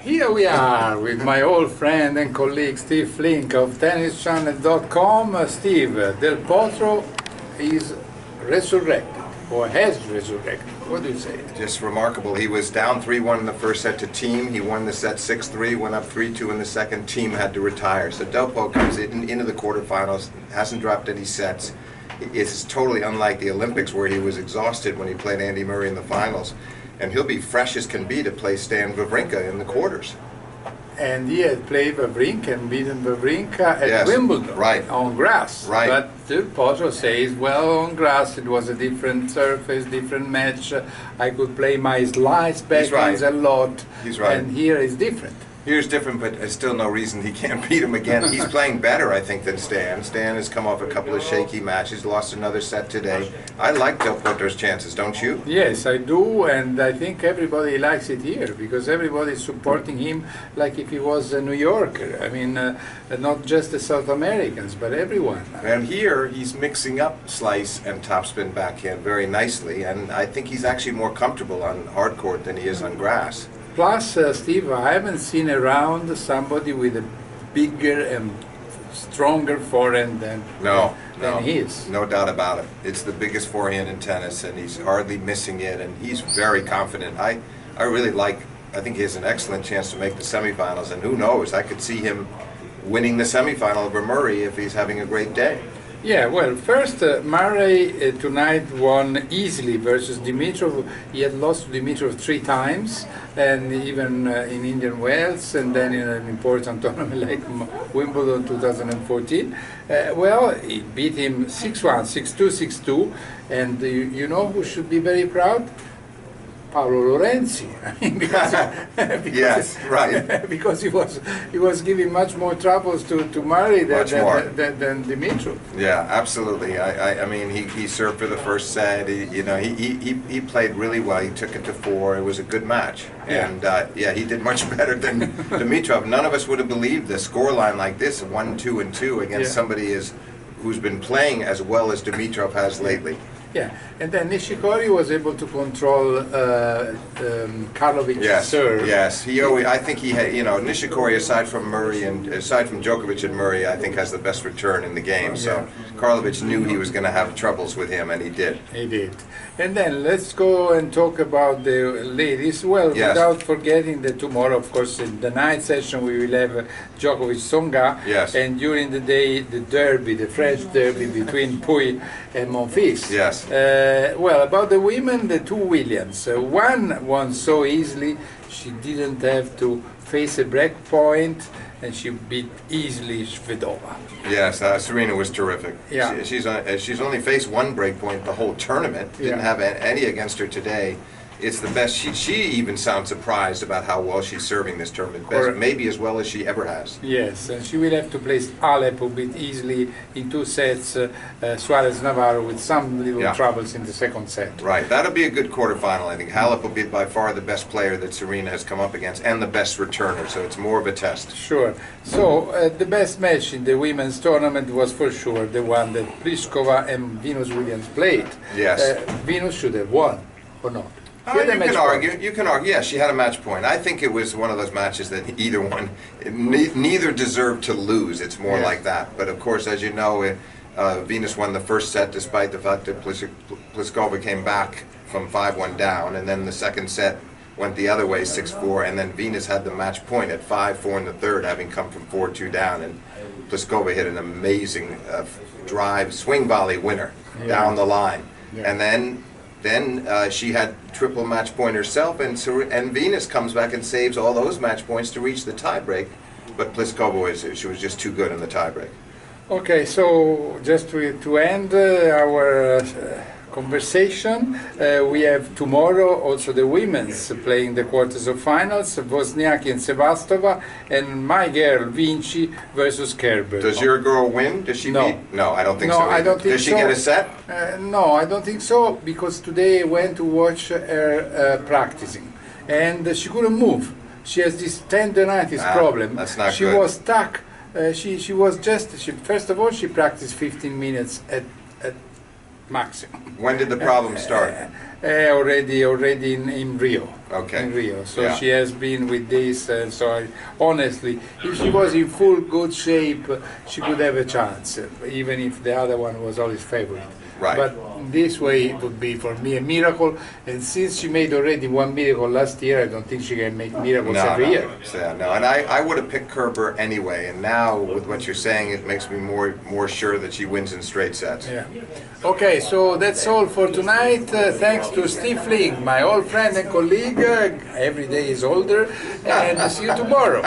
Here we are with my old friend and colleague Steve Flink of TennisChannel.com. Steve, Del Potro is resurrected, or has resurrected. What do you say? Just remarkable. He was down 3-1 in the first set to Team. He won the set 6-3, went up 3-2 in the second. Team had to retire. So Del Potro comes into the quarterfinals, hasn't dropped any sets. It's totally unlike the Olympics where he was exhausted when he played Andy Murray in the finals. And he'll be fresh as can be to play Stan Wawrinka in the quarters. And he had played Wawrinka and beaten Wawrinka at Wimbledon, right, on grass. Right. But Del Potro says, well, on grass it was a different surface, different match. I could play my slice backhands a lot. He's right. And here is different. Here's different, but there's still no reason he can't beat him again. He's playing better, I think, than Stan. Stan has come off a couple of shaky matches, lost another set today. I like Del Potro's chances, don't you? Yes, I do, and I think everybody likes it here because everybody is supporting him like if he was a New Yorker. I mean, not just the South Americans, but everyone. And here he's mixing up slice and topspin backhand very nicely, and I think he's actually more comfortable on hard court than he is on grass. Plus, Steve, I haven't seen around somebody with a bigger and stronger forehand than his. No doubt about it. It's the biggest forehand in tennis, and he's hardly missing it, and he's very confident. I really like, I think he has an excellent chance to make the semifinals, and who knows, I could see him winning the semifinal over Murray if he's having a great day. Yeah, well, first Murray tonight won easily versus Dimitrov. He had lost to Dimitrov 3 times, and even in Indian Wells, and then in an important tournament like Wimbledon 2014. Well, he beat him 6-1, 6-2, 6-2, and you know who should be very proud? Paolo Lorenzi. I mean, because yes, right. Because he was giving much more troubles to Murray than Dimitrov. Yeah, absolutely. I mean, he served for the first set. He played really well. He took it to 4. It was a good match, and he did much better than Dimitrov. None of us would have believed the scoreline like this, 1-2 and 2 against somebody who's been playing as well as Dimitrov has lately. Yeah, and then Nishikori was able to control Karlovic's serve. Yes, I think he had. Nishikori, aside from Murray and aside from Djokovic and Murray, I think has the best return in the game. So Karlovic knew he was going to have troubles with him, and he did. He did. And then let's go and talk about the ladies. Well, without forgetting that tomorrow, of course, in the night session we will have Djokovic-Tsonga, and during the day the derby, the French derby between Pouille and Monfils. Yes. Well, about the women, the 2 Williams. One won so easily, she didn't have to face a break point, and she beat easily Shvedova. Yes, Serena was terrific. Yeah. She's only faced 1 break point the whole tournament. Didn't have any against her today. It's the best. She even sounds surprised about how well she's serving this tournament. Best, maybe as well as she ever has. Yes, and she will have to play Alep who beat easily in 2 sets Suarez Navarro with some little troubles in the second set. Right, that'll be a good quarterfinal. I think Halep will be by far the best player that Serena has come up against and the best returner, so it's more of a test. Sure. So the best match in the women's tournament was for sure the one that Pliskova and Venus Williams played. Yes. Venus should have won, or not? You can argue. Yes, she had a match point. I think it was one of those matches that neither deserved to lose. It's more like that. But of course, as you know, Venus won the first set despite the fact that Pliskova came back from 5-1 down, and then the second set went the other way, 6-4, and then Venus had the match point at 5-4 in the third, having come from 4-2 down, and Pliskova hit an amazing drive swing volley winner down the line, and then she had triple match point herself, and Venus comes back and saves all those match points to reach the tiebreak, but Pliskova she was just too good in the tiebreak. Okay, so just to end our conversation, we have tomorrow also the women's playing the quarters of finals, Wozniacki and Sevastova, and my girl Vinci versus Kerber. Does your girl win? Does she beat? No, I don't think so. I don't think Does she get a set? No, I don't think so, because today I went to watch her practicing, and she couldn't move. She has this tendonitis problem. That's not she good. Was stuck. She was just, first of all, she practiced 15 minutes at maximum. When did the problem start? Already in Rio. Okay. In Rio. So Yeah. she has been with this, and so honestly, if she was in full good shape, she could have a chance, even if the other one was always favorite. Right. But this way it would be for me a miracle, and since she made already one miracle last year, I don't think she can make miracles every year. No, and I would have picked Kerber anyway, and now with what you're saying, it makes me more sure that she wins in straight sets. Yeah. Okay, so that's all for tonight. Thanks to Steve Flink, my old friend and colleague. Every day is older, and see you tomorrow.